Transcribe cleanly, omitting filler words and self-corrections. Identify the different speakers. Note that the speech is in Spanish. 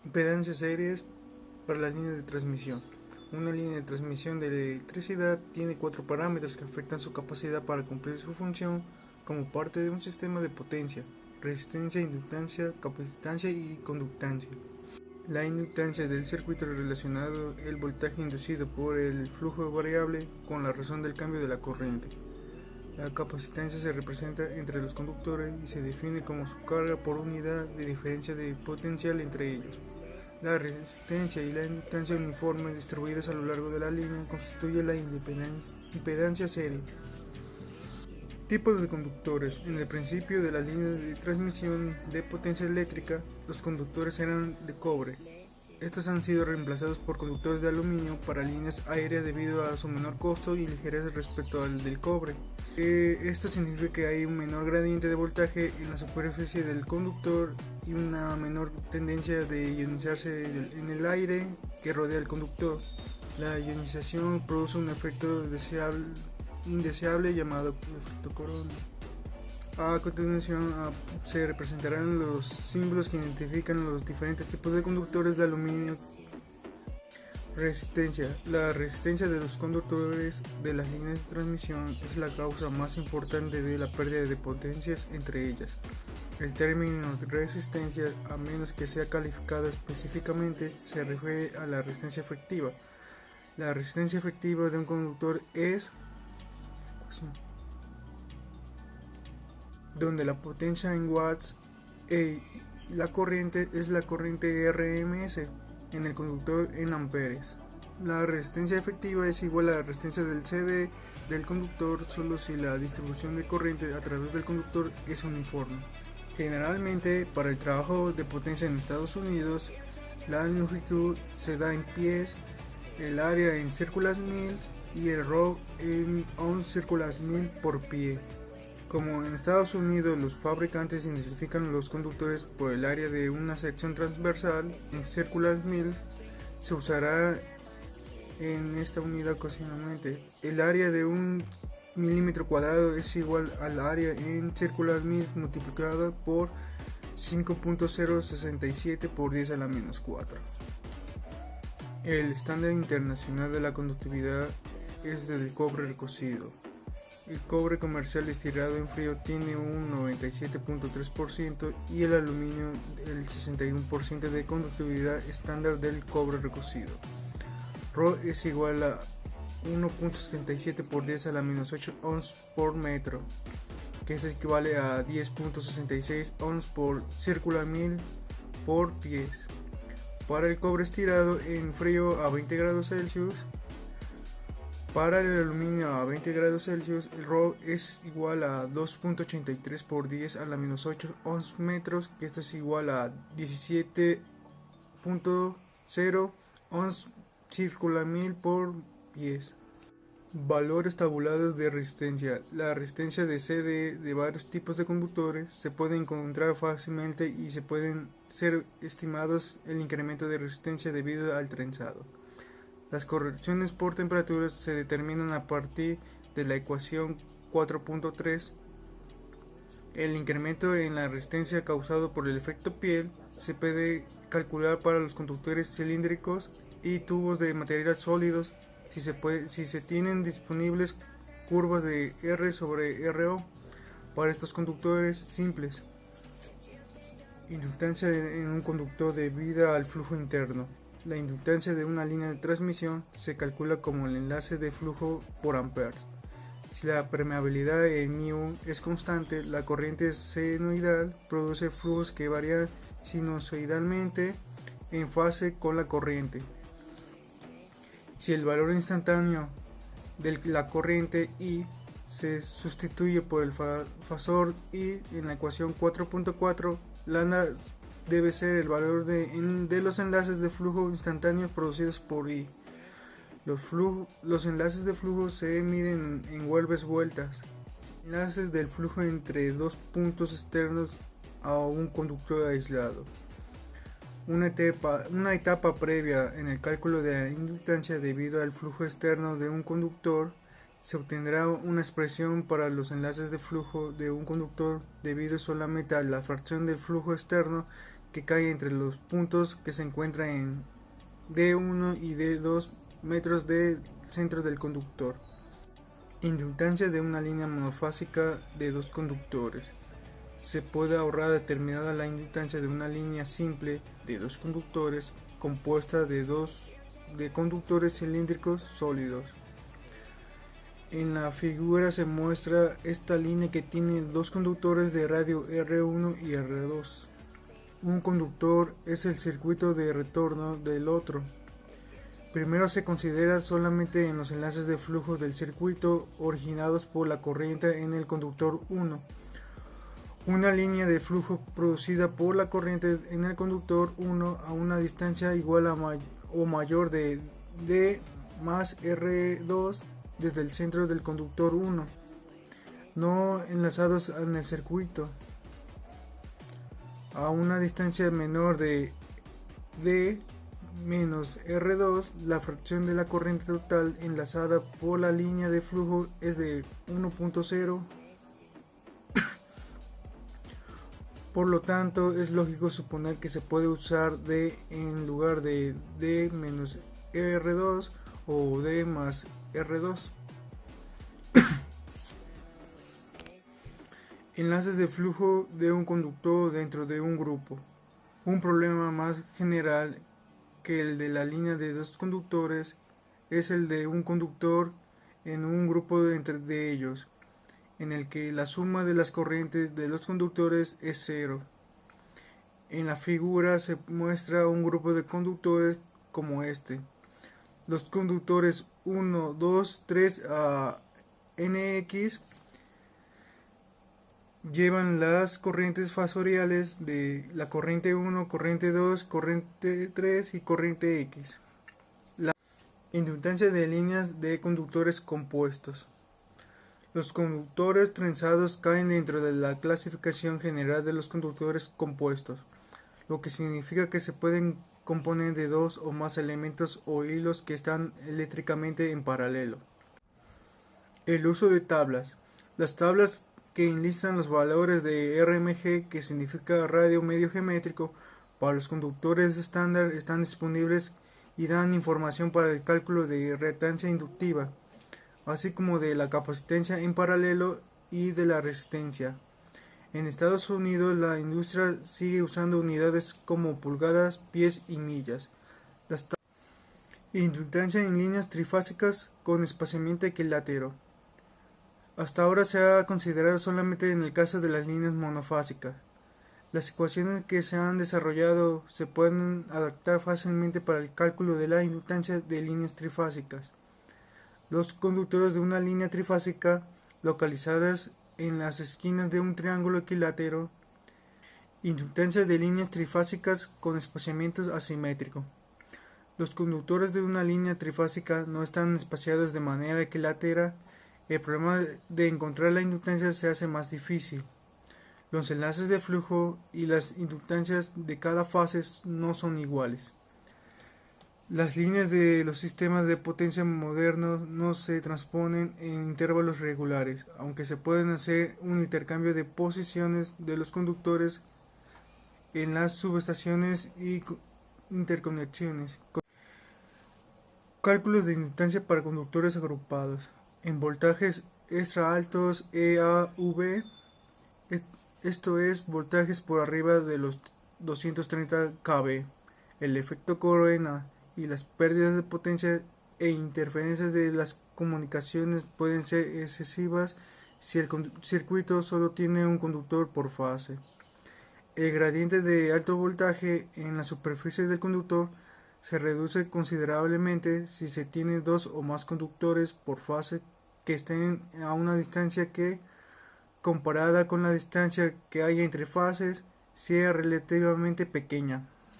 Speaker 1: Impedancias series para la línea de transmisión. Una línea de transmisión de electricidad tiene cuatro parámetros que afectan su capacidad para cumplir su función como parte de un sistema de potencia: resistencia, inductancia, capacitancia y conductancia. La inductancia del circuito relacionado el voltaje inducido por el flujo variable con la razón del cambio de la corriente. La capacitancia se representa entre los conductores y se define como su carga por unidad de diferencia de potencial entre ellos. La resistencia y la inductancia uniformes distribuidas a lo largo de la línea constituyen la impedancia serie. Tipos de conductores. En el principio de la línea de transmisión de potencia eléctrica, los conductores eran de cobre. Estos han sido reemplazados por conductores de aluminio para líneas aéreas debido a su menor costo y ligereza respecto al del cobre. Esto significa que hay un menor gradiente de voltaje en la superficie del conductor y una menor tendencia de ionizarse en el aire que rodea el conductor. La ionización produce un efecto indeseable llamado efecto corona. A continuación se representarán los símbolos que identifican los diferentes tipos de conductores de aluminio. Resistencia. La resistencia de los conductores de las líneas de transmisión es la causa más importante de la pérdida de potencias entre ellas. El término resistencia, a menos que sea calificado específicamente, se refiere a la resistencia efectiva. La resistencia efectiva de un conductor es donde la potencia en watts la corriente es la corriente RMS en el conductor en amperes. La resistencia efectiva es igual a la resistencia del CD del conductor solo si la distribución de corriente a través del conductor es uniforme. Generalmente, para el trabajo de potencia en Estados Unidos, la longitud se da en pies, el área en círculas mil y el ρ en 11 círculas mil por pie. Como en Estados Unidos los fabricantes identifican los conductores por el área de una sección transversal en círculas mil, se usará en esta unidad ocasionalmente. El área de un milímetro cuadrado es igual al área en círculas mil multiplicado por 5.067 por 10 a la menos 4. El estándar internacional de la conductividad es del cobre recocido. El cobre comercial estirado en frío tiene un 97.3% y el aluminio el 61% de conductividad estándar del cobre recocido. Rho es igual a 1.77 por 10 a la menos 8 ounces por metro, que es equivale a 10.66 ounces por círculo mil por pies. Para el cobre estirado en frío a 20 grados Celsius, para el aluminio a 20 grados Celsius, el ρ es igual a 2.83 por 10 a la menos 8 ounces metros, que esto es igual a 17.0 ounces círculo mil por pies. Valores tabulados de resistencia. La resistencia de CD de varios tipos de conductores se puede encontrar fácilmente y se pueden ser estimados el incremento de resistencia debido al trenzado. Las correcciones por temperaturas se determinan a partir de la ecuación 4.3. El incremento en la resistencia causado por el efecto piel se puede calcular para los conductores cilíndricos y tubos de materiales sólidos si se tienen disponibles curvas de R sobre RO para estos conductores simples. Inductancia en un conductor debida al flujo interno. La inductancia de una línea de transmisión se calcula como el enlace de flujo por amperes. Si la permeabilidad en μ es constante, la corriente senoidal produce flujos que varían sinusoidalmente en fase con la corriente. Si el valor instantáneo de la corriente I se sustituye por el fasor I en la ecuación 4.4, lambda debe ser el valor de los enlaces de flujo instantáneos producidos por I. Los enlaces de flujo se miden en vueltas. Enlaces del flujo entre dos puntos externos a un conductor aislado. Una etapa previa en el cálculo de la inductancia debido al flujo externo de un conductor. Se obtendrá una expresión para los enlaces de flujo de un conductor debido solamente a la fracción del flujo externo que cae entre los puntos que se encuentran en D1 y D2 metros del centro del conductor. Inductancia de una línea monofásica de dos conductores. Se puede ahorrar determinada la inductancia de una línea simple de dos conductores compuesta de conductores cilíndricos sólidos. En la figura se muestra esta línea que tiene dos conductores de radio R1 y R2. Un conductor es el circuito de retorno del otro. Primero se considera solamente en los enlaces de flujo del circuito originados por la corriente en el conductor 1. Una línea de flujo producida por la corriente en el conductor 1 a una distancia igual a o mayor de D más R2 desde el centro del conductor 1, no enlazados en el circuito, a una distancia menor de D menos R2, la fracción de la corriente total enlazada por la línea de flujo es de 1.0. Por lo tanto, es lógico suponer que se puede usar D en lugar de D menos R2 o D más R2. Enlaces de flujo de un conductor dentro de un grupo. Un problema más general que el de la línea de dos conductores es el de un conductor en un grupo de ellos, en el que la suma de las corrientes de los conductores es cero. En la figura se muestra un grupo de conductores como este. Los conductores 1, 2, 3 a NX llevan las corrientes fasoriales de la corriente 1, corriente 2, corriente 3 y corriente X. La inductancia de líneas de conductores compuestos. Los conductores trenzados caen dentro de la clasificación general de los conductores compuestos, lo que significa que se pueden componer de dos o más elementos o hilos que están eléctricamente en paralelo. El uso de tablas. Las tablas que enlistan los valores de RMG, que significa radio medio geométrico, para los conductores estándar están disponibles y dan información para el cálculo de reactancia inductiva, así como de la capacitancia en paralelo y de la resistencia. En Estados Unidos la industria sigue usando unidades como pulgadas, pies y millas. Inductancia en líneas trifásicas con espaciamiento equilátero. Hasta ahora se ha considerado solamente en el caso de las líneas monofásicas. Las ecuaciones que se han desarrollado se pueden adaptar fácilmente para el cálculo de la inductancia de líneas trifásicas. Los conductores de una línea trifásica localizadas en las esquinas de un triángulo equilátero. Inductancia de líneas trifásicas con espaciamiento asimétrico. Los conductores de una línea trifásica no están espaciados de manera equilátera. El problema de encontrar la inductancia se hace más difícil. Los enlaces de flujo y las inductancias de cada fase no son iguales. Las líneas de los sistemas de potencia modernos no se transponen en intervalos regulares, aunque se pueden hacer un intercambio de posiciones de los conductores en las subestaciones y interconexiones. Cálculos de inductancia para conductores agrupados. En voltajes extra altos EAV, esto es voltajes por arriba de los 230 kV, el efecto corona y las pérdidas de potencia e interferencias de las comunicaciones pueden ser excesivas si el circuito solo tiene un conductor por fase. El gradiente de alto voltaje en la superficie del conductor se reduce considerablemente si se tiene dos o más conductores por fase que estén a una distancia que, comparada con la distancia que hay entre fases, sea relativamente pequeña.